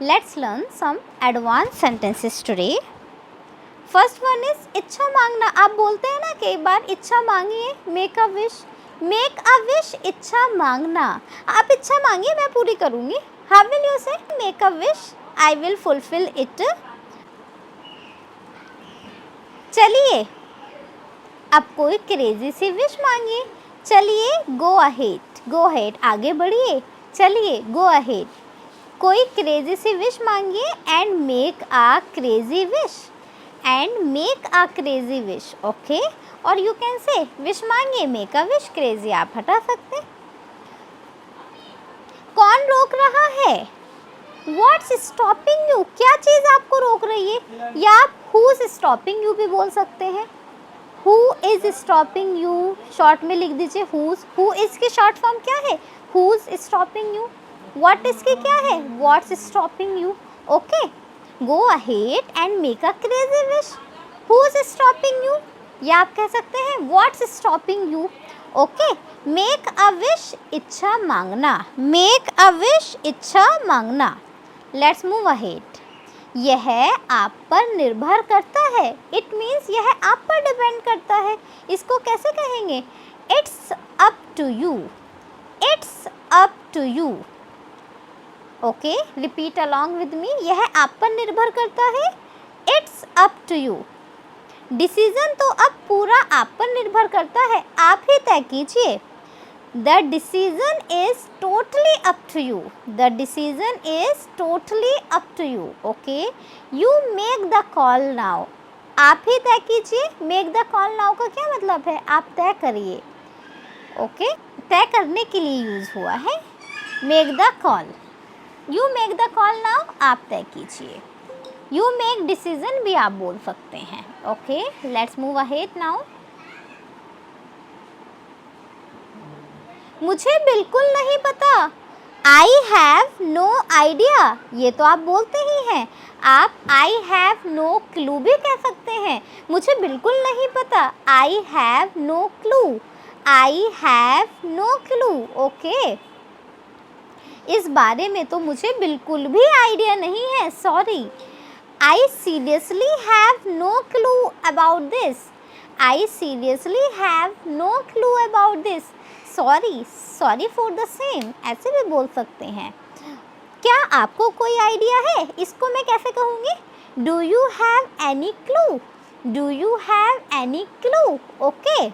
Let's learn some advanced sentences today. First one is इच्छा मांगना. आप बोलते हैं ना कई बार इच्छा मांगिए, make a wish. Make a wish, इच्छा मांगना. आप इच्छा मांगिए, मैं पूरी करूँगी. How will you say make a wish? I will fulfill it. चलिए अब कोई क्रेजी सी विश मांगिए. चलिए गो अहेड. गो अहेड, आगे बढ़िए. चलिए गो अहेड. कोई क्रेजी सी विश मांगिए and make a crazy wish. And make a crazy wish. Okay. और यू कैन से विश मांगिए, मेक अ विश, क्रेजी आप हटा सकते. कौन रोक रहा है? What's stopping you? क्या चीज़ आपको रोक रही है? या आप who's stopping you भी बोल सकते हैं. Who is stopping you? Short में लिख दीजिए who's. Who is की शॉर्ट फॉर्म क्या है? Who's stopping you? What is की क्या है? What's stopping you? Okay. Go ahead and make a crazy wish. Who's stopping you? या आप कह सकते हैं What's stopping you? Okay. Make a wish, इच्छा मांगना. मेक अ विश, इच्छा मांगना. Let's move ahead. यह आप पर निर्भर करता है. इट मीन्स यह आप पर डिपेंड करता है. इसको कैसे कहेंगे? It's up to you. It's up to you. Okay, repeat along with me. यह आप पर निर्भर करता है. It's up to you. Decision तो अब पूरा आप पर निर्भर करता है. आप ही तय कीजिए. The decision is totally up to you. The decision is totally up to you. Okay. You make the call now. आप ही तय कीजिए. Make the call now का क्या मतलब है? आप तय करिए. ओके. तय करने के लिए यूज़ हुआ है. Make the call. You make the call now. आप तय कीजिए. You make decision भी आप बोल सकते हैं. Okay. Let's move ahead now. मुझे बिल्कुल नहीं पता. I have no idea. ये तो आप बोलते ही हैं. आप आई हैव नो क्लू भी कह सकते हैं. मुझे बिल्कुल नहीं पता. I have no clue. I have no clue. Okay. इस बारे में तो मुझे बिल्कुल भी आइडिया नहीं है. Sorry. I seriously have no clue about this. I seriously have no clue about this. Sorry. Sorry for the same. ऐसे भी बोल सकते हैं. क्या आपको कोई आइडिया है? इसको मैं कैसे कहूँगी? Do you have any clue. Do you have any clue. Okay.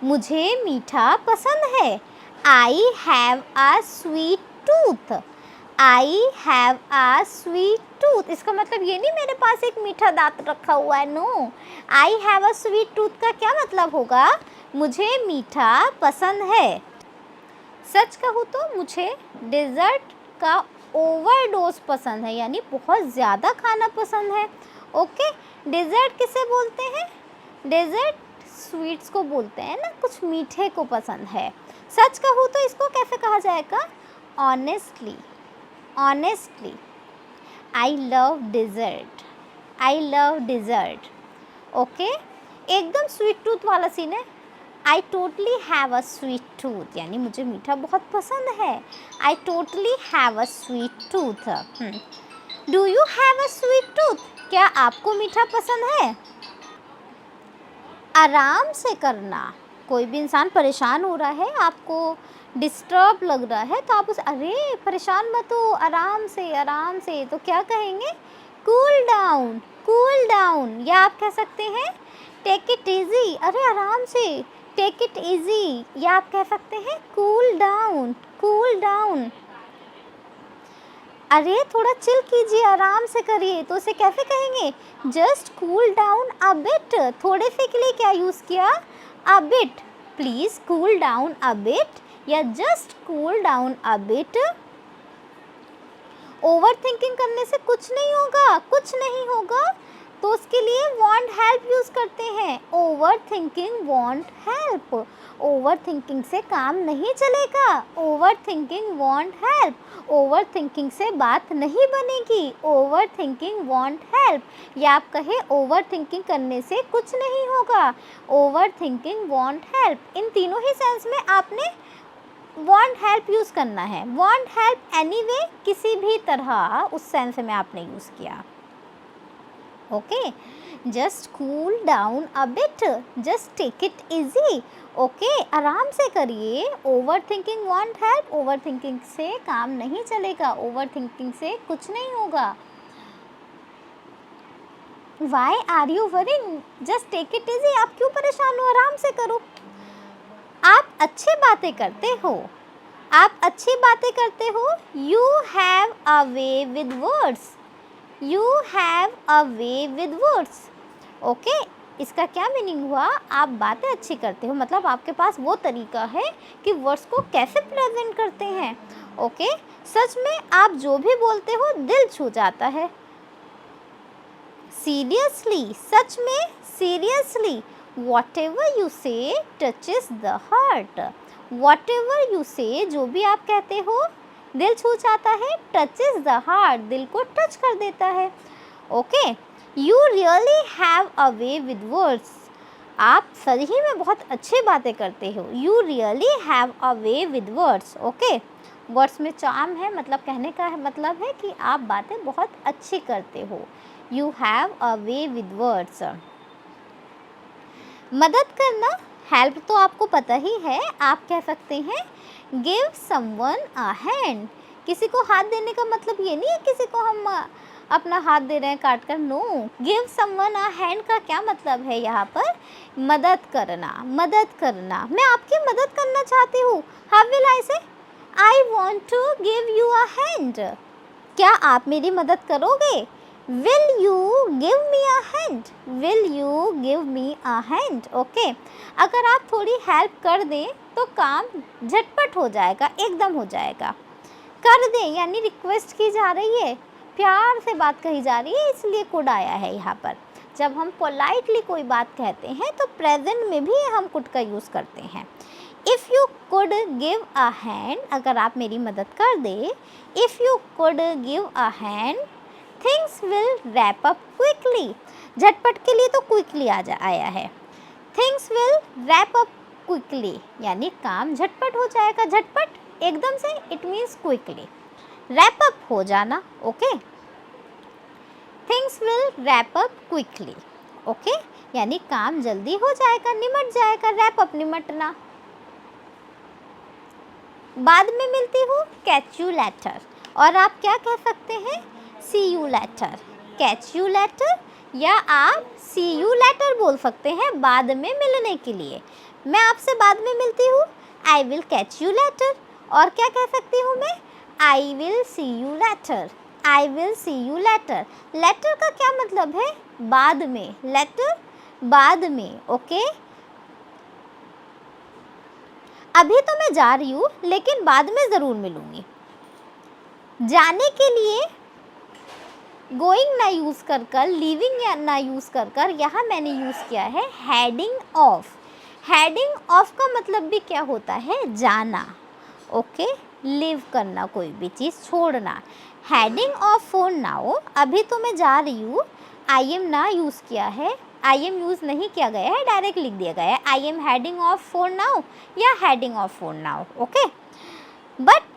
मुझे मीठा पसंद है. आई have a sweet tooth. I have a sweet tooth. इसका मतलब ये नहीं मेरे पास एक मीठा दांत रखा हुआ है. No. I have a sweet tooth का क्या मतलब होगा? मुझे मीठा पसंद है. सच कहूँ तो मुझे डेज़र्ट का ओवरडोज पसंद है. यानी बहुत ज़्यादा खाना पसंद है. ओके. डेज़र्ट किसे बोलते हैं? डेज़र्ट स्वीट्स को बोलते हैं ना, कुछ मीठे को पसंद है. सच कहूँ तो इसको कैसे कहा जाएगा? Honestly. Honestly. I love dessert. I love dessert. Okay. एकदम स्वीट टूथ वाला सीन है. I totally have a sweet tooth. यानी मुझे मीठा बहुत पसंद है. I totally have a sweet tooth. Do you have a sweet tooth. क्या आपको मीठा पसंद है? आराम से करना. कोई भी इंसान परेशान हो रहा है, आपको डिस्टर्ब लग रहा है, तो आप उसे अरे परेशान मत हो, आराम से आराम से. तो क्या कहेंगे? Cool down. Cool down. या आप कह सकते हैं टेक इट ईजी. अरे आराम से, टेक इट ईजी. या आप कह सकते हैं कूल डाउन. Cool down. अरे थोड़ा चिल कीजिए, आराम से करिए. तो उसे कैसे कहेंगे? Just cool down a bit. थोड़े से के लिए क्या यूज़ किया? A bit. Please cool down a bit या just cool down a bit. Overthinking करने से कुछ नहीं होगा. कुछ नहीं होगा. तो उसके लिए वॉन्ट हेल्प यूज़ करते हैं. Over thinking won't help. Over thinking से काम नहीं चलेगा. Over thinking won't help. Over thinking से बात नहीं बनेगी. Over thinking won't help. या आप कहें ओवर थिंकिंग करने से कुछ नहीं होगा. Overthinking won't help. इन तीनों ही सेंस में आपने want help यूज़ करना है, want help anyway किसी भी तरह उस सेंस में आपने यूज़ किया। Okay, just cool down a bit, just take it easy. Okay, आराम से करिए। Over thinking won't help, over thinking से काम नहीं चलेगा, ओवर थिंकिंग से कुछ नहीं होगा। Why are you worrying, just take it easy, आप क्यों परेशान हो, आराम से करो। आप अच्छी बातें करते हो, आप अच्छी बातें करते हो। You have a way with words, you have a way with words. Okay, इसका क्या मीनिंग हुआ, आप बातें अच्छी करते हो, मतलब आपके पास वो तरीका है कि वर्ड्स को कैसे प्रेजेंट करते हैं। ओके, सच में आप जो भी बोलते हो दिल छू जाता है। सीरियसली, सच में, seriously, whatever you say touches the heart, whatever you say, जो भी आप कहते हो दिल छू जाता है, touches the heart, दिल को टच कर देता है। Okay, you really have a way with words, आप सही में बहुत अच्छी बातें करते हो। You really have a way with words। Okay, words में चार्म है, मतलब कहने का है मतलब है कि आप बातें बहुत अच्छी करते हो। You have a way with words। मदद करना, हेल्प तो आपको पता ही है, आप कह सकते हैं गिव समवन अ हैंड। किसी को हाथ देने का मतलब ये नहीं है किसी को हम अपना हाथ दे रहे हैं काट कर, no. Give someone a hand का क्या मतलब है यहाँ पर, मदद करना, मदद करना। मैं आपकी मदद करना चाहती हूँ। How will I say, I want to give you a hand, क्या आप मेरी मदद करोगे। Will you give me a hand? Will you give me a hand? Okay, अगर आप थोड़ी हेल्प कर दें तो काम झटपट हो जाएगा, एकदम हो जाएगा। कर दें यानी रिक्वेस्ट की जा रही है, प्यार से बात कही जा रही है, इसलिए कुड आया है यहाँ पर। जब हम पोलाइटली कोई बात कहते हैं तो प्रेजेंट में भी हम कुड का यूज़ करते हैं। If you could give a hand, अगर आप मेरी मदद कर दे, if you could give a hand, things will wrap up quickly, झटपट के लिए तो क्विकली आया है। Things will wrap up quickly यानी काम झटपट हो जाएगा, झटपट एकदम से, it means quickly. Wrap up हो जाना, okay, things will wrap up quickly. Okay, यानी काम जल्दी हो जाएगा, निमट जाएगा, रैप अप निमटना। बाद में मिलती हूँ, कैच यू लेटर, और आप क्या कह सकते हैं, see you later, catch you later, या आप सी यू लेटर बोल सकते हैं बाद में मिलने के लिए। मैं आपसे बाद में मिलती हूँ, I will catch you later, और क्या कह सकती हूँ मैं, I will see you later, I will see you later. Later का क्या मतलब है, बाद में, लेटर बाद में। ओके, अभी तो मैं जा रही हूँ लेकिन बाद में ज़रूर मिलूँगी। जाने के लिए गोइंग ना यूज़ कर कर, लीविंग या ना यूज़ कर कर, यहाँ मैंने यूज़ किया है हेडिंग ऑफ। हेडिंग ऑफ का मतलब भी क्या होता है, जाना। ओके, लीव करना, कोई भी चीज़ छोड़ना। हेडिंग ऑफ फॉर नाउ, अभी तो मैं जा रही हूँ, आई एम ना यूज़ किया है, आई एम यूज़ नहीं किया गया है, डायरेक्ट लिख दिया गया है I am heading off for now या heading off for now. Okay, but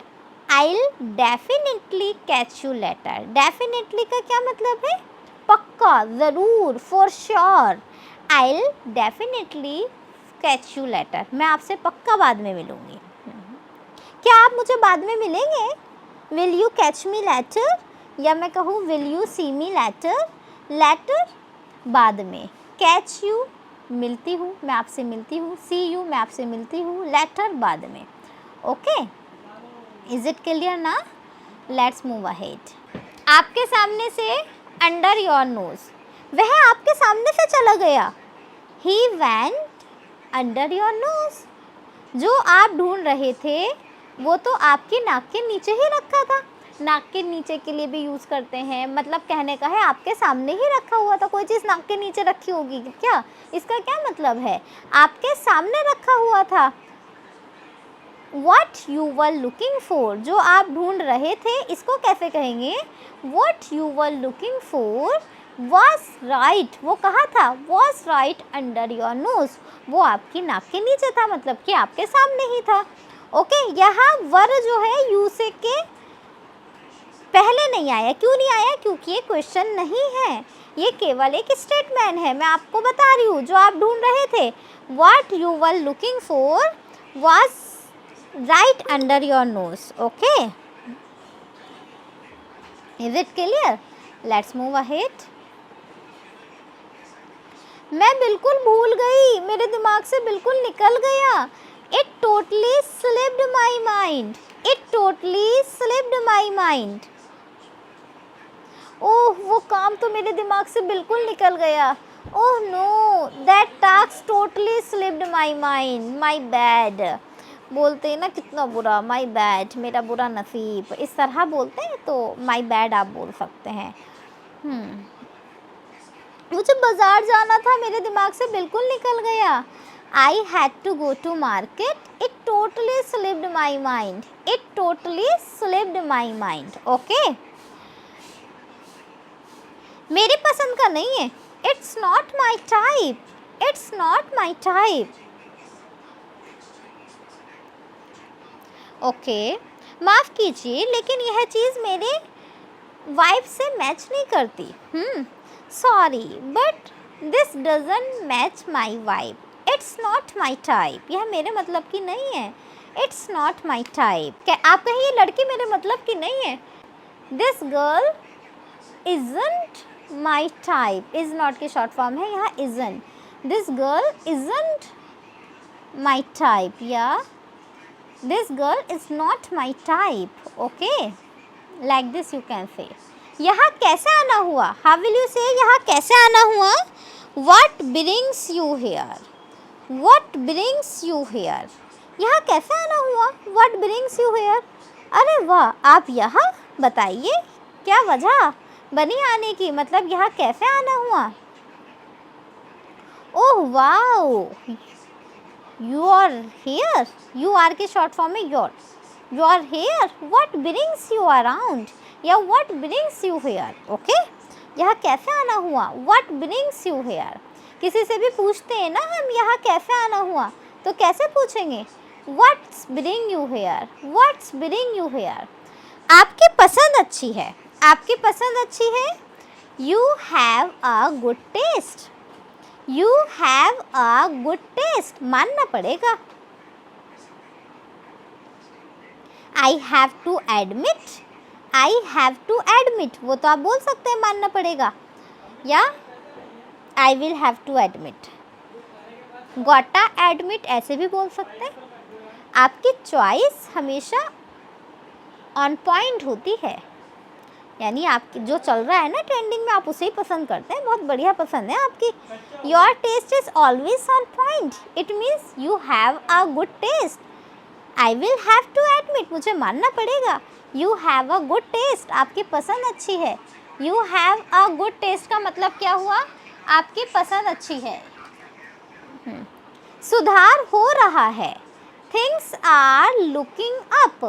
I'll definitely catch you later। Definitely का क्या मतलब है, पक्का, ज़रूर, for sure। I'll definitely catch you later, मैं आपसे पक्का बाद में मिलूँगी। क्या आप मुझे बाद में मिलेंगे, will you catch me later, या मैं कहूँ will you see me later। later बाद में, catch you मिलती हूँ, मैं आपसे मिलती हूँ, see you मैं आपसे मिलती हूँ, later बाद में। ओके, इज़ इट क्लियर ना, लेट्स मूव अहेड। आपके सामने से, अंडर योर नोज, वह आपके सामने से चला गया, he went under your nose, जो आप ढूंढ रहे थे वो तो आपकी नाक के नीचे ही रखा था। नाक के नीचे के लिए भी यूज़ करते हैं, मतलब कहने का है आपके सामने ही रखा हुआ था, कोई चीज़ नाक के नीचे रखी होगी क्या, इसका क्या मतलब है, आपके सामने रखा हुआ था। What you were looking for, जो आप ढूंढ रहे थे, इसको कैसे कहेंगे, What you were looking for was right, वो कहाँ था, was right under your nose, वो आपकी नाक के नीचे था, मतलब कि आपके सामने ही था। ओके, यहाँ वर जो है यू से के पहले नहीं आया। क्यों नहीं आया? क्योंकि ये क्वेश्चन नहीं है, ये केवल एक स्टेटमेंट है। मैं आपको बता रही हूँ जो आप ढूंढ रहे थे, what you were looking for was right under your nose. Okay, is it clear? Let's move ahead. मैं बिल्कुल भूल गई, मेरे दिमाग से बिल्कुल निकल गया। It totally slipped my mind, it totally slipped my mind. Oh, वो काम तो मेरे दिमाग से बिल्कुल निकल गया। Oh no, that task totally slipped my mind, my bad. बोलते हैं ना कितना बुरा, माई बैड, मेरा बुरा नसीब, इस तरह बोलते हैं तो माई बैड आप बोल सकते हैं। मुझे बाजार जाना था, मेरे दिमाग से बिल्कुल निकल गया। I had to go to market, it totally slipped my mind, it totally slipped my mind. Okay, मेरी पसंद का नहीं है, it's not my type, it's not my type. Okay, माफ़ कीजिए लेकिन यह चीज़ मेरे वाइब से मैच नहीं करती। Sorry but this doesn't match my vibe, it's not my type. यह मेरे मतलब की नहीं है, इट्स नॉट माई टाइप। क्या आप कहें ये लड़की मेरे मतलब की नहीं है? This girl isn't my type, is not की शॉर्ट फॉर्म है यहाँ isn't. This girl isn't my type या this girl is not my type. Okay, like this you can say. यहाँ कैसे आना हुआ? हाउ विल यू से यहाँ कैसे आना हुआ? What brings you here? What brings you here? यहाँ कैसे आना हुआ? What brings you here? अरे वाह, आप यहाँ बताइए क्या वजह बनी आने की, मतलब यहाँ कैसे आना हुआ? Oh wow, you are here, you are के शॉर्ट फॉर्म में your, you are here, what brings you around या what brings you here. Okay, यहाँ कैसे आना हुआ, व्हाट ब्रिंग्स यू हेयर। किसी से भी पूछते हैं ना हम यहाँ कैसे आना हुआ, तो कैसे पूछेंगे? What's bring you here, what's bring you here. आपकी पसंद अच्छी है, आपकी पसंद अच्छी है। You have a good taste, you have a good taste, मानना पड़ेगा। I have to admit, I have to admit, वो तो आप बोल सकते हैं मानना पड़ेगा, या I will have to admit. Gotta admit ऐसे भी बोल सकते हैं। आपकी चॉइस हमेशा ऑन पॉइंट होती है, यानी आपकी जो चल रहा है ना ट्रेंडिंग में, आप उसे ही पसंद करते हैं, बहुत बढ़िया पसंद है आपकी। Your taste is always on point, it means you have a good taste. I will have to admit, मुझे मानना पड़ेगा। You have a good taste, आपकी पसंद अच्छी है। You have a good taste का मतलब क्या हुआ? आपकी पसंद अच्छी है। सुधार हो रहा है, things are looking up.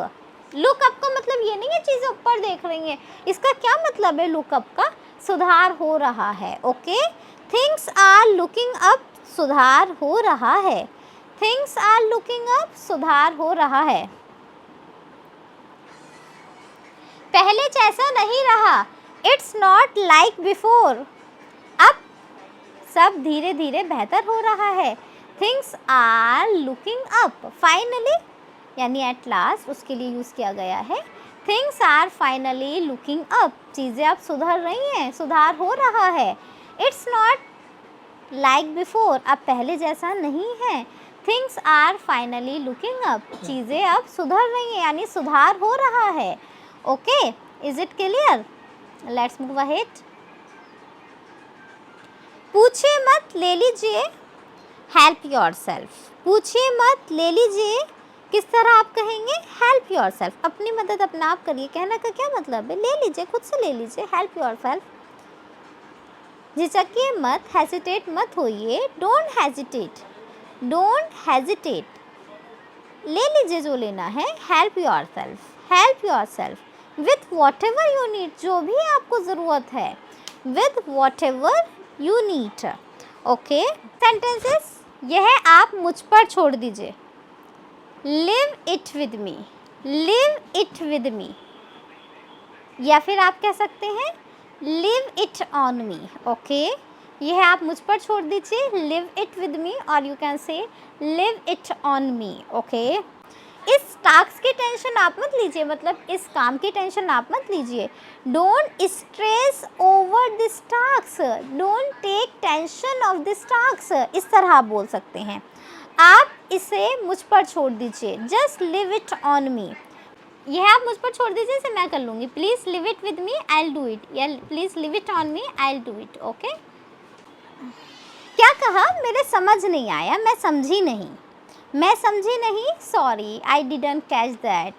Look up का मतलब ये नहीं है चीज़ें ऊपर देख रही हैं, इसका क्या मतलब है लुक अप का? सुधार हो रहा है। Okay, things are looking up, सुधार हो रहा है। थिंग्स आर लुकिंग अप, सुधार हो रहा है। पहले जैसा नहीं रहा, इट्स नॉट लाइक बिफोर, अब सब धीरे धीरे बेहतर हो रहा है। Things are looking up, finally यानी एट लास्ट उसके लिए यूज़ किया गया है। Things are finally looking up, चीज़ें अब सुधर रही हैं, सुधार हो रहा है। इट्स नॉट लाइक बिफोर, अब पहले जैसा नहीं है। Things are finally looking up, चीज़ें अब सुधर रही हैं, यानी सुधार हो रहा है। Okay, is it clear? Let's move ahead. पूछिए मत, ले लीजिए। हेल्प योरसेल्फ, पूछिए मत, ले लीजिए। किस तरह आप कहेंगे? हेल्प योरसेल्फ, अपनी मदद अपना आप करिए। कहने का क्या मतलब है? ले लीजिए, खुद से ले लीजिए। Help yourself. झिझकिए मत, हेजिटेट मत होइए। डोंट हेजिटेट, डोंट हेजिटेट, ले लीजिए जो लेना है। Help yourself, help yourself with whatever you need, जो भी आपको ज़रूरत है। With whatever you need. Okay, sentences यह आप मुझ पर छोड़ दीजिए। Live it with me, live it with मी, या फिर आप कह सकते हैं live it on me. Okay, यह आप मुझ पर छोड़ दीजिए, लिव इट विद मी, और यू कैन से live it on me. Okay, इस टास्क की टेंशन आप मत लीजिए, मतलब इस काम की टेंशन आप मत लीजिए। Don't stress over this task, don't take tension of this task, इस तरह आप बोल सकते हैं। आप इसे मुझ पर छोड़ दीजिए, जस्ट लिव इट ऑन मी, यह आप मुझ पर छोड़ दीजिए, इसे मैं कर लूँगी। Please leave it with me, I will do it, या please leave it on me, I will do it. Okay, क्या कहा, मेरे समझ नहीं आया, मैं समझी नहीं, मैं समझी नहीं, sorry I didn't catch that,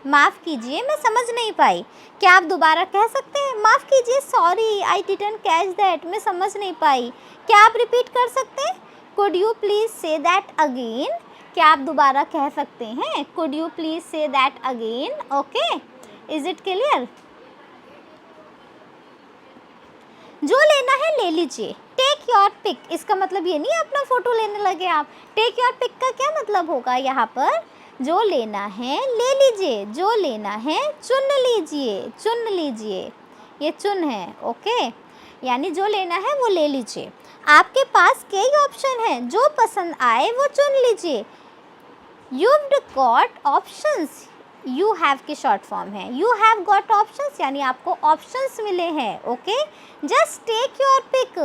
माफ़ कीजिए मैं समझ नहीं पाई। क्या आप दोबारा कह सकते हैं, माफ़ कीजिए, sorry I didn't catch that, मैं समझ नहीं पाई। क्या आप रिपीट कर सकते हैं, could you please say that again, क्या आप दोबारा कह सकते हैं, could you please say that again. Okay, is it clear? जो लेना है ले लीजिए, टेक योर पिक, इसका मतलब ये नहीं अपना फ़ोटो लेने लगे आप। टेक योर पिक का क्या मतलब होगा यहाँ पर, जो लेना है ले लीजिए, जो लेना है चुन लीजिए, चुन लीजिए, ये चुन है। ओके, यानी जो लेना है वो ले लीजिए। आपके पास कई ऑप्शन हैं, जो पसंद आए वो चुन लीजिए। You've got options, you have की शॉर्ट फॉर्म है, you have got options, यानी आपको ऑप्शंस मिले हैं। Okay, just take your pick,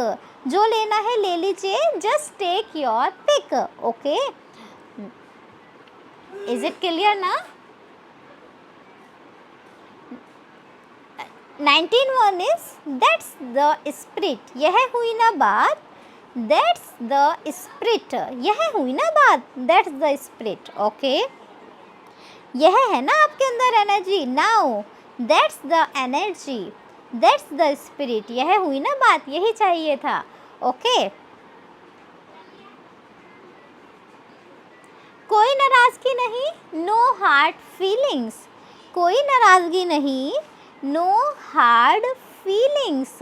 जो लेना है ले लीजिए, just take your pick. Okay, is it clear ना? 19 इज दैट्स द स्पिरिट, यह हुई ना बात, दैट्स द स्पिरिट, यह हुई ना बात, दैट्स द स्पिरिट। ओके, यह है ना आपके अंदर energy, now that's the energy, that's the spirit, यह हुई ना बात, यही चाहिए था। ओके, कोई नाराज़गी नहीं, नो हार्ड फीलिंग्स, कोई नाराज़गी नहीं, नो हार्ड फीलिंग्स,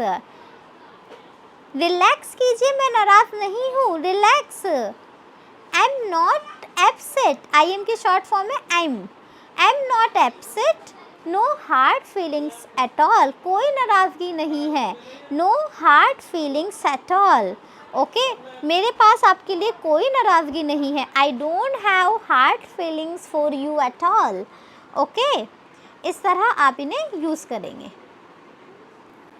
रिलैक्स कीजिए, मैं नाराज़ नहीं हूँ, relax. I am not upset, I am की शॉर्ट फॉर्म है I am not upset, no hard feelings at all, कोई नाराज़गी नहीं है, no hard feelings at all. Okay, मेरे पास आपके लिए कोई नाराज़गी नहीं है, I don't have hard feelings for you at all. Okay, इस तरह आप इन्हें यूज़ करेंगे।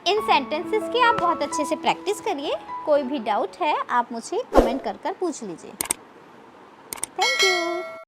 इन सेंटेंसेस की आप बहुत अच्छे से प्रैक्टिस करिए, कोई भी डाउट है आप मुझे कमेंट कर पूछ लीजिए। Thank you.